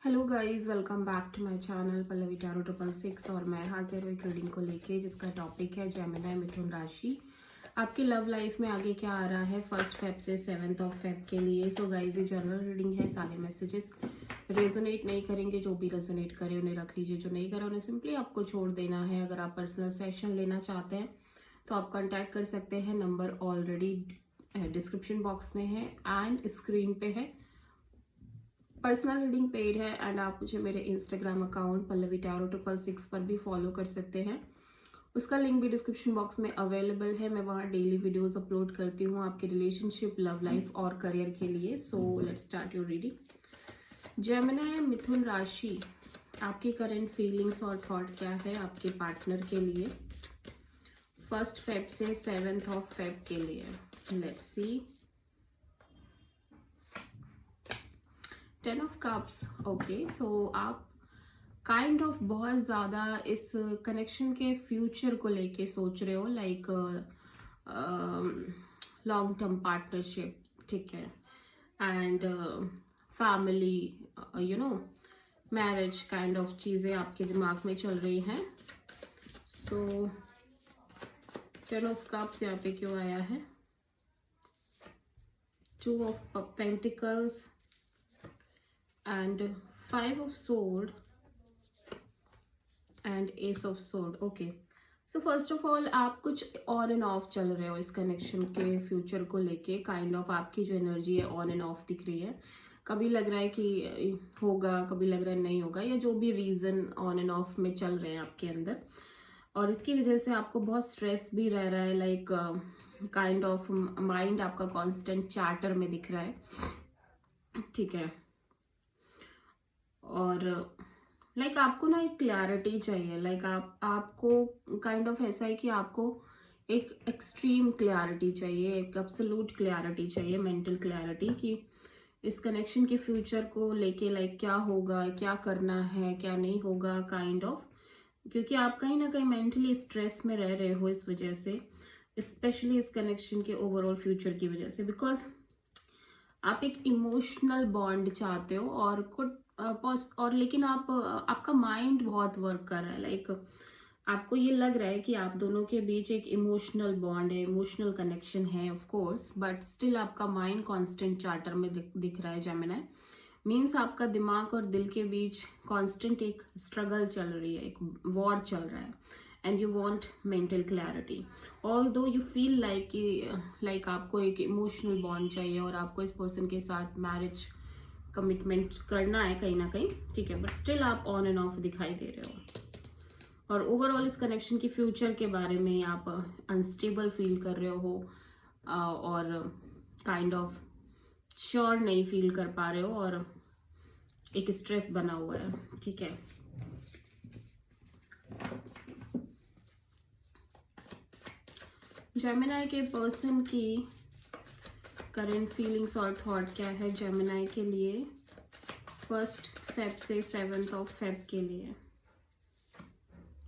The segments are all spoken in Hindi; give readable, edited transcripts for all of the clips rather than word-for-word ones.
Hello guys, welcome back to my channel Pallavi tarot 666। और मैं हाजिर हूँ एक रीडिंग को लेके जिसका टॉपिक है जेमिनी मिथुन राशि। आपकी लव लाइफ में आगे क्या आ रहा है 1 फेब से 7 फेब के लिए। सो गाइस, ये जनरल रीडिंग है। सारे मैसेजेस रेजोनेट नहीं करेंगे, जो भी रेजोनेट करे उन्हें रख लीजिए, जो नहीं करे उन्हें सिंपली आपको छोड़ देना है। अगर आप पर्सनल सेशन लेना चाहते हैं तो आप कॉन्टैक्ट कर सकते हैं। नंबर ऑलरेडी डिस्क्रिप्शन बॉक्स में है एंड स्क्रीन पे है। पर्सनल रीडिंग पेड है एंड आप मुझे मेरे इंस्टाग्राम अकाउंट पल्लवी टैरो 666 पर भी फॉलो कर सकते हैं। उसका लिंक भी डिस्क्रिप्शन बॉक्स में अवेलेबल है। मैं वहाँ डेली वीडियोस अपलोड करती हूँ आपके रिलेशनशिप, लव लाइफ और करियर के लिए। So let's start your reading. Gemini मिथुन राशि, आपकी करंट फीलिंग्स और थॉट क्या है आपके पार्टनर के लिए 1 फेब से 7 फेब के लिए। Let's see. 10 of cups. Okay, so आप काइंड ऑफ बहुत ज़्यादा इस कनेक्शन के फ्यूचर को लेके सोच रहे हो, लाइक लॉन्ग टर्म पार्टनरशिप, ठीक है, and family, marriage kind of चीज़ें आपके दिमाग में चल रही हैं। सो 10 ऑफ कप्स यहाँ पे क्यों आया है? 2 of pentacles and 5 of sword and ace of sword. Okay, so first of all आप कुछ ऑन एंड ऑफ चल रहे हो इस कनेक्शन के फ्यूचर को लेके। काइंड ऑफ आपकी जो एनर्जी है ऑन एंड ऑफ दिख रही है। कभी लग रहा है कि होगा, कभी लग रहा है नहीं होगा, या जो भी रीजन ऑन एंड ऑफ में चल रहे हैं आपके अंदर। और इसकी वजह से आपको बहुत स्ट्रेस भी रह रहा है, लाइक काइंड ऑफ माइंड आपका कांस्टेंट चैटर में दिख रहा है, ठीक है। और लाइक आपको ना एक क्लैरिटी चाहिए, लाइक आपको काइंड ऑफ ऐसा है कि आपको एक एक्सट्रीम क्लैरिटी चाहिए, एक एब्सोल्यूट क्लैरिटी चाहिए, मेंटल क्लैरिटी, कि इस कनेक्शन के फ्यूचर को लेके लाइक क्या होगा, क्या करना है, क्या नहीं होगा, काइंड ऑफ। क्योंकि आप कहीं ना कहीं मेंटली स्ट्रेस में रह रहे हो इस वजह से, स्पेशली इस कनेक्शन के ओवरऑल फ्यूचर की वजह से। बिकॉज आप एक इमोशनल बॉन्ड चाहते हो और लेकिन आपका माइंड बहुत वर्क कर रहा है, लाइक आपको ये लग रहा है कि आप दोनों के बीच एक इमोशनल बॉन्ड है, इमोशनल कनेक्शन है ऑफ कोर्स, बट स्टिल आपका माइंड कांस्टेंट चार्टर में दिख रहा है जेमिनी। मीन्स आपका दिमाग और दिल के बीच कांस्टेंट एक स्ट्रगल चल रही है, एक वॉर चल रहा है, and you want mental clarity. Although you feel like आपको एक इमोशनल बॉन्ड चाहिए और आपको इस पर्सन के साथ मैरिज कमिटमेंट करना है कहीं ना कहीं, ठीक है, बट स्टिल आप ऑन एंड ऑफ दिखाई दे रहे हो। और ओवरऑल इस कनेक्शन के फ्यूचर के बारे में आप अनस्टेबल फील कर रहे हो, और काइंड ऑफ श्योर नहीं फील कर पा रहे हो, और एक स्ट्रेस बना हुआ है, ठीक है। जेमिनी के पर्सन की करंट फीलिंग्स और थॉट क्या है जेमिनी के लिए 1 फेब से 7 फेब के लिए।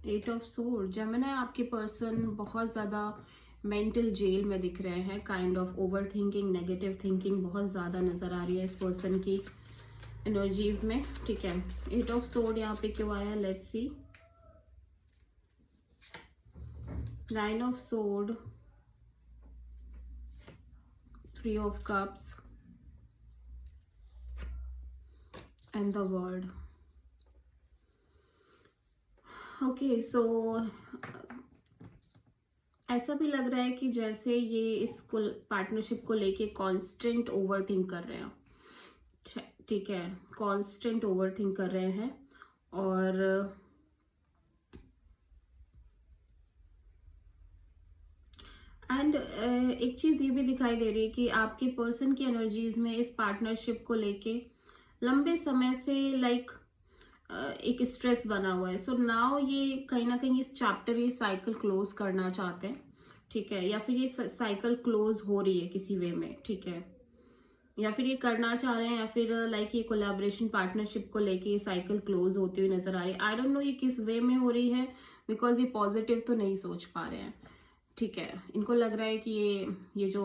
8 ऑफ सोर्ड। जेमिनी, आपके पर्सन बहुत ज़्यादा मेंटल जेल में दिख रहे हैं, kind of over thinking, negative thinking बहुत ज़्यादा नज़र आ रही है इस पर्सन की एनर्जीज में, ठीक है। 8 ऑफ सोर्ड यहाँ पे क्यों आया? Let's see. 9 of sword, 3 of cups and the world. Okay, so ऐसा भी लग रहा है कि जैसे ये इस पार्टनरशिप को लेके कांस्टेंट ओवर थिंक कर रहे हैं, ठीक है, कांस्टेंट ओवर थिंक कर रहे हैं। और एंड एक चीज़ ये भी दिखाई दे रही है कि आपके पर्सन की एनर्जीज में इस पार्टनरशिप को लेके लंबे समय से लाइक एक स्ट्रेस बना हुआ है। सो नाउ ये कहीं ना कहीं इस चैप्टर, ये साइकिल क्लोज करना चाहते हैं, ठीक है, या फिर ये साइकिल क्लोज हो रही है किसी वे में, ठीक है, या फिर ये करना चाह रहे हैं, या फिर लाइक ये कोलैबोरेशन पार्टनरशिप को लेके ये साइकिल क्लोज होती हुई नजर आ रही है। आई डोंट नो ये किस वे में हो रही है, बिकॉज ये पॉजिटिव तो नहीं सोच पा रहे हैं, ठीक है। इनको लग रहा है कि ये जो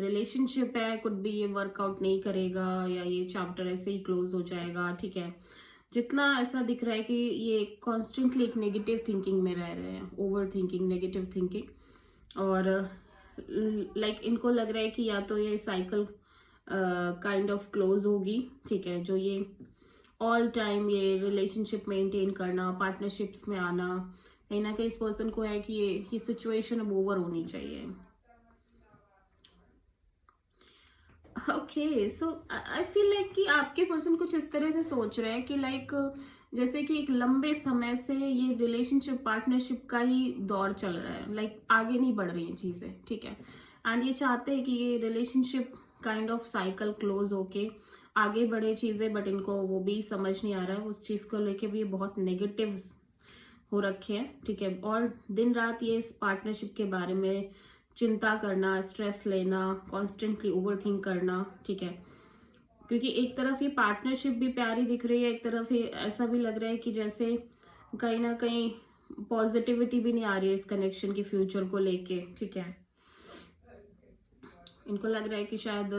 रिलेशनशिप है, कुड भी ये वर्कआउट नहीं करेगा या ये चैप्टर ऐसे ही क्लोज हो जाएगा, ठीक है। जितना ऐसा दिख रहा है कि ये कॉन्स्टेंटली एक नेगेटिव थिंकिंग में रह रहे हैं, ओवर थिंकिंग, नेगेटिव थिंकिंग। और लाइक इनको लग रहा है कि या तो ये साइकिल काइंड ऑफ क्लोज होगी, ठीक है, जो ये ऑल टाइम ये रिलेशनशिप मेंटेन करना, पार्टनरशिप्स में आना, कहीं ना कहीं इस पर्सन को है कि ये सिचुएशन अब ओवर होनी चाहिए। Okay, so I feel like कि आपके पर्सन कुछ इस तरह से सोच रहे हैं कि लाइक जैसे कि एक लंबे समय से ये रिलेशनशिप पार्टनरशिप का ही दौर चल रहा है, लाइक आगे नहीं बढ़ रही हैं चीजें, ठीक है। एंड ये चाहते हैं कि ये relationship kind of cycle close होके आगे बढ़े चीजें, बट इनको वो भी समझ नहीं आ रहा है। उस चीज को लेके भी बहुत नेगेटिव हो रखे हैं, ठीक है। और दिन रात ये इस पार्टनरशिप के बारे में चिंता करना, स्ट्रेस लेना, कॉन्स्टेंटली ओवर थिंक करना, ठीक है। क्योंकि एक तरफ ये पार्टनरशिप भी प्यारी दिख रही है, एक तरफ ये ऐसा भी लग रहा है कि जैसे कहीं ना कहीं पॉजिटिविटी भी नहीं आ रही है इस कनेक्शन के फ्यूचर को लेके, ठीक है। इनको लग रहा है कि शायद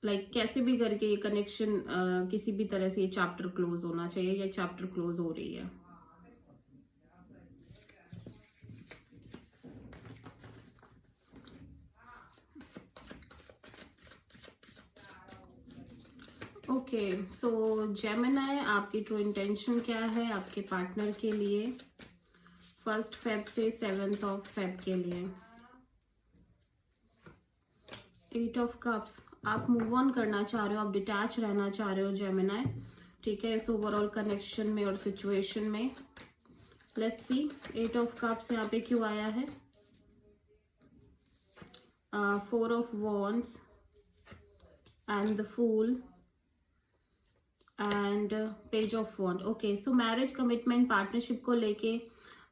लाइक कैसे भी करके ये कनेक्शन किसी भी तरह से ये चैप्टर क्लोज होना चाहिए, या चैप्टर क्लोज हो रही है। ओके, सो जेमिनी, आपकी ट्रू इंटेंशन क्या है आपके पार्टनर के लिए 1 फेब से 7 फेब के लिए? 8 ऑफ कप्स, आप मूव ऑन करना चाह रहे हो, आप डिटैच रहना चाह रहे हो जेमिनी, ठीक है, इस ओवरऑल कनेक्शन में और सिचुएशन में। लेट्स सी 8 ऑफ कप्स यहाँ पे क्यों आया है। 4 of wands and the fool and page of wand. Okay, so marriage, commitment, partnership को लेके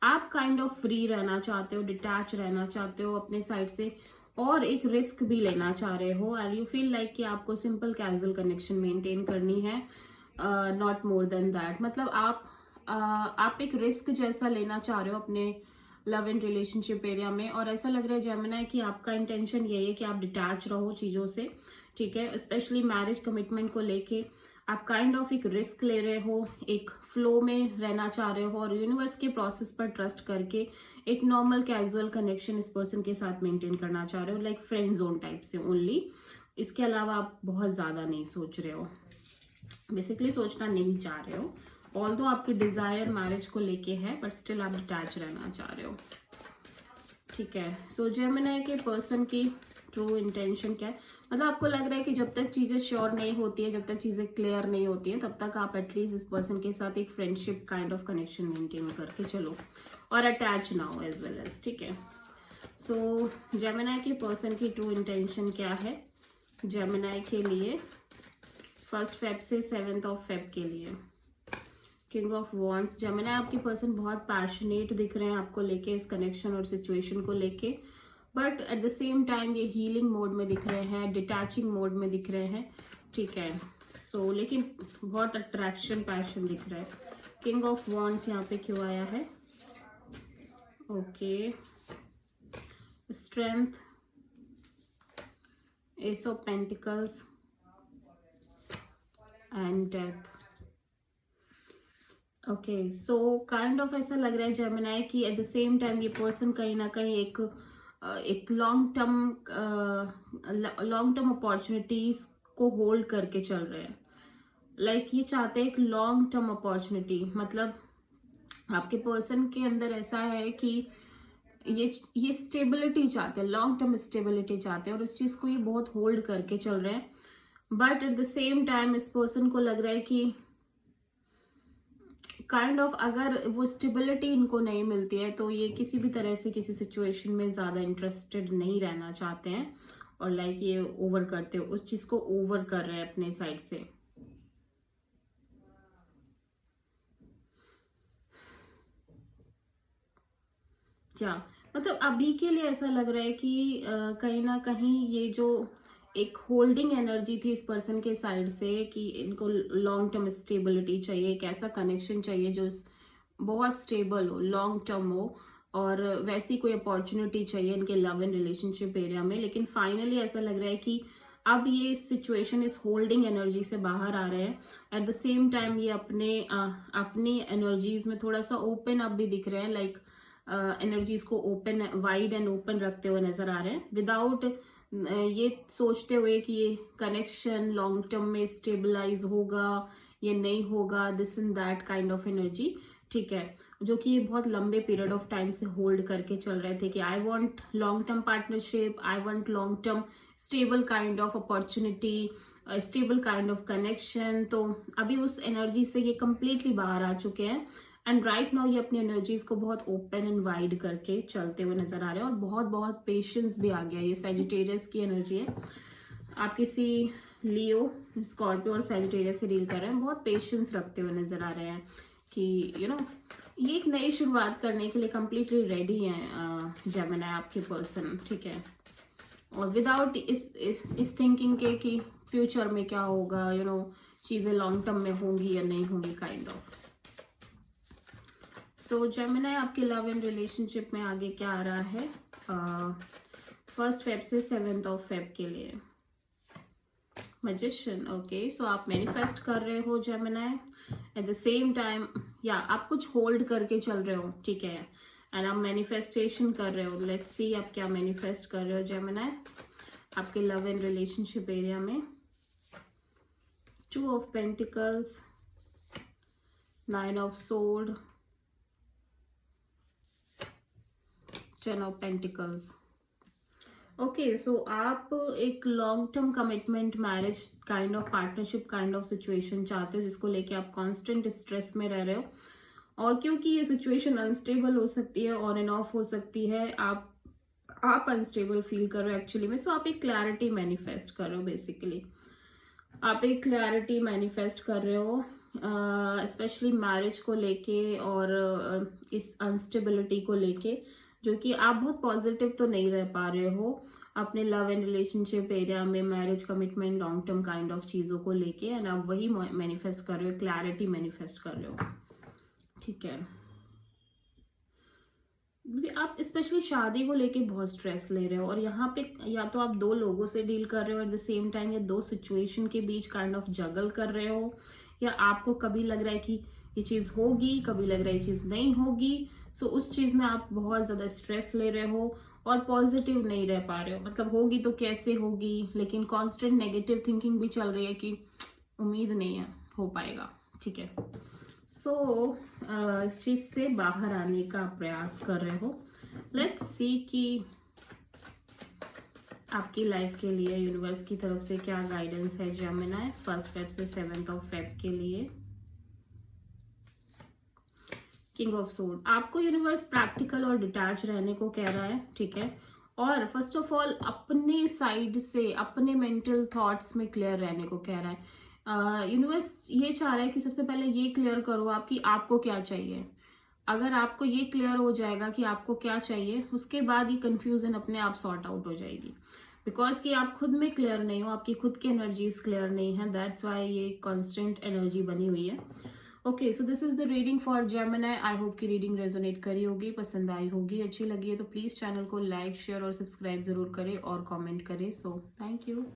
आप काइंड ऑफ फ्री रहना चाहते हो, डिटैच रहना चाहते हो अपने साइड से, और एक रिस्क भी लेना चाह रहे हो। एंड यू फील लाइक कि आपको सिंपल कैजुअल कनेक्शन मेंटेन करनी है, नॉट मोर देन दैट। मतलब आप एक रिस्क जैसा लेना चाह रहे हो अपने लव एंड रिलेशनशिप एरिया में। और ऐसा लग रहा है जेमिनी कि आपका इंटेंशन यही है कि आप डिटैच रहो चीज़ों से, ठीक है। स्पेशली मैरिज कमिटमेंट को लेके आप काइंड ऑफ एक रिस्क ले रहे हो, एक फ्लो में रहना चाह रहे हो, और यूनिवर्स के प्रोसेस पर ट्रस्ट करके एक नॉर्मल कैजुअल कनेक्शन इस पर्सन के साथ मेंटेन करना चाह रहे हो, लाइक फ्रेंड जोन टाइप से ओनली। इसके अलावा आप बहुत ज़्यादा नहीं सोच रहे हो, बेसिकली सोचना नहीं चाह रहे हो। ऑल्दो आपकी डिजायर मैरिज को लेके है, बट स्टिल आप अटैच रहना चाह रहे हो, ठीक है। सो जेमिनी के पर्सन की ट्रू इंटेंशन क्या है? मतलब आपको लग रहा है कि जब तक चीजें श्योर नहीं होती है, जब तक चीजें क्लियर नहीं होती हैं, तब तक आप एटलीस्ट इस पर्सन के साथ एक friendship kind of connection maintain करके चलो, और अटैच ना हो एज वेल एज, ठीक है। सो जेमिनी के पर्सन की ट्रू इंटेंशन क्या है जेमिनी के लिए 1 फेब से 7 फेब के लिए? किंग ऑफ वॉन्ड्स, जेमिनी आपकी पर्सन बहुत पैशनेट दिख रहे हैं आपको लेके, इस कनेक्शन और सिचुएशन को लेके, but at the same time ये हीलिंग मोड में दिख रहे हैं, डिटैचिंग मोड में दिख रहे हैं, ठीक है। सो लेकिन बहुत अट्रैक्शन, पैशन दिख रहा है। किंग ऑफ वॉन्ड्स यहाँ पे क्यों आया है? Okay, strength, S of pentacles and death. Okay, so kind of ऐसा लग रहा है जेमिनी कि एट द सेम टाइम ये पर्सन कहीं ना कहीं एक लॉन्ग टर्म अपॉर्चुनिटीज को होल्ड करके चल रहे हैं। लाइक ये चाहते हैं एक लॉन्ग टर्म अपॉर्चुनिटी, मतलब आपके पर्सन के अंदर ऐसा है कि ये स्टेबिलिटी चाहते हैं, लॉन्ग टर्म स्टेबिलिटी चाहते हैं, और उस चीज को ये बहुत होल्ड करके चल रहे हैं। But at the same time इस पर्सन को लग रहा है कि काइंड ऑफ अगर वो स्टेबिलिटी इनको नहीं मिलती है तो ये किसी भी तरह से किसी सिचुएशन में ज्यादा इंटरेस्टेड नहीं रहना चाहते हैं, और लाइक ये ओवर करते हो, उस चीज को ओवर कर रहे हैं अपने साइड से। क्या मतलब अभी के लिए ऐसा लग रहा है कि कहीं ना कहीं ये जो एक होल्डिंग एनर्जी थी इस पर्सन के साइड से कि इनको लॉन्ग टर्म स्टेबिलिटी चाहिए, एक ऐसा कनेक्शन चाहिए जो बहुत स्टेबल हो, लॉन्ग टर्म हो, और वैसी कोई अपॉर्चुनिटी चाहिए इनके लव एंड रिलेशनशिप एरिया में। लेकिन फाइनली ऐसा लग रहा है कि अब ये सिचुएशन इस होल्डिंग एनर्जी से बाहर आ रहे हैं। एट द सेम टाइम ये अपनी एनर्जीज में थोड़ा सा ओपन अप भी दिख रहे हैं, लाइक एनर्जीज को ओपन, वाइड एंड ओपन रखते हुए नजर आ रहे हैं, विदाउट ये सोचते हुए कि ये कनेक्शन लॉन्ग टर्म में स्टेबलाइज होगा ये नहीं होगा, this in that kind of energy, ठीक है, जो कि ये बहुत लंबे पीरियड ऑफ टाइम से होल्ड करके चल रहे थे कि I want long term partnership, I want long term stable kind of opportunity, stable kind of connection. तो अभी उस एनर्जी से ये कंप्लीटली बाहर आ चुके हैं एंड राइट नाउ ये अपनी एनर्जीज को बहुत ओपन एंड वाइड करके चलते हुए नजर आ रहे हैं और बहुत बहुत पेशेंस भी आ गया। ये सैजिटेरियस की एनर्जी है, आप किसी लियो, स्कॉर्पियो और सैजिटेरियस से डील कर रहे हैं, बहुत पेशेंस रखते हुए नजर आ रहे हैं कि यू नो ये एक नई शुरुआत करने के लिए कंप्लीटली रेडी है जेमिनी आपके पर्सन, ठीक है, और विदाउट इस थिंकिंग के कि फ्यूचर में क्या होगा, यू नो चीजें लॉन्ग टर्म में होंगी या नहीं होंगी काइंड ऑफ। सो जेमिनी आपके लव एंड रिलेशनशिप में आगे क्या आ रहा है 1 फेब से 7 फेब के लिए। मैजिशियन, ओके, सो आप मैनिफेस्ट कर रहे हो Gemini, at the same time या आप कुछ होल्ड करके चल रहे हो, ठीक है, एंड आप मैनिफेस्टेशन कर रहे हो। लेट्स सी आप क्या मैनिफेस्ट कर रहे हो जेमिनी आपके लव एंड रिलेशनशिप एरिया में। 2 of pentacles, 9 of sword, 10 of pentacles. Okay, so आप एक long term commitment, marriage kind of partnership kind of situation चाहते हो जिसको लेके आप कांस्टेंट स्ट्रेस में रह रहे हो, और क्योंकि ये सिचुएशन अनस्टेबल हो सकती है, ऑन एंड ऑफ हो सकती है, आप अनस्टेबल फील कर रहे हो एक्चुअली में, सो आप एक क्लैरिटी मैनिफेस्ट कर रहे हो। बेसिकली आप एक क्लैरिटी मैनिफेस्ट कर रहे हो स्पेशली मैरिज को लेके और इस अनस्टेबिलिटी को लेके, जो कि आप बहुत पॉजिटिव तो नहीं रह पा रहे हो अपने लव एंड रिलेशनशिप एरिया में, marriage commitment long term kind of चीज़ों को लेके, एंड आप वही मैनिफेस्ट कर रहे हो, क्लैरिटी मैनिफेस्ट कर रहे हो, ठीक है। आप स्पेशली शादी को लेके बहुत स्ट्रेस ले रहे हो और यहाँ पे या तो आप 2 लोगों से डील कर रहे हो एट द सेम टाइम, या 2 सिचुएशन के बीच काइंड ऑफ जगल कर रहे हो, या आपको कभी लग रहा है कि ये चीज़ होगी, कभी लग रहा है ये चीज़ नहीं होगी, सो उस चीज़ में आप बहुत ज़्यादा स्ट्रेस ले रहे हो और पॉजिटिव नहीं रह पा रहे हो, मतलब होगी तो कैसे होगी, लेकिन कॉन्स्टेंट नेगेटिव थिंकिंग भी चल रही है कि उम्मीद नहीं है हो पाएगा, ठीक है। सो इस चीज़ से बाहर आने का प्रयास कर रहे हो। लेट्स सी कि आपकी लाइफ के लिए यूनिवर्स की तरफ से क्या गाइडेंस है जेमिनी 1 फेब से 7 फेब के लिए। किंग ऑफ सोर्ड, आपको यूनिवर्स प्रैक्टिकल और डिटैच रहने को कह रहा है, ठीक है, और फर्स्ट ऑफ ऑल अपने साइड से अपने मेंटल थॉट्स में क्लियर रहने को कह रहा है। यूनिवर्स ये चाह रहा है कि सबसे पहले ये क्लियर करो आपको क्या चाहिए। अगर आपको ये क्लियर हो जाएगा कि आपको क्या चाहिए, उसके बाद ये कंफ्यूजन अपने आप सॉर्ट आउट हो जाएगी, बिकॉज कि आप खुद में क्लियर नहीं हो, आपकी खुद की एनर्जीज क्लियर नहीं है, दैट्स वाई ये कॉन्स्टेंट एनर्जी बनी हुई है। Okay, so this is the reading for Gemini. I hope की रीडिंग रेजोनेट करी होगी, पसंद आई होगी, अच्छी लगी है तो प्लीज चैनल को लाइक शेयर और सब्सक्राइब जरूर करें और कमेंट करें। So thank you.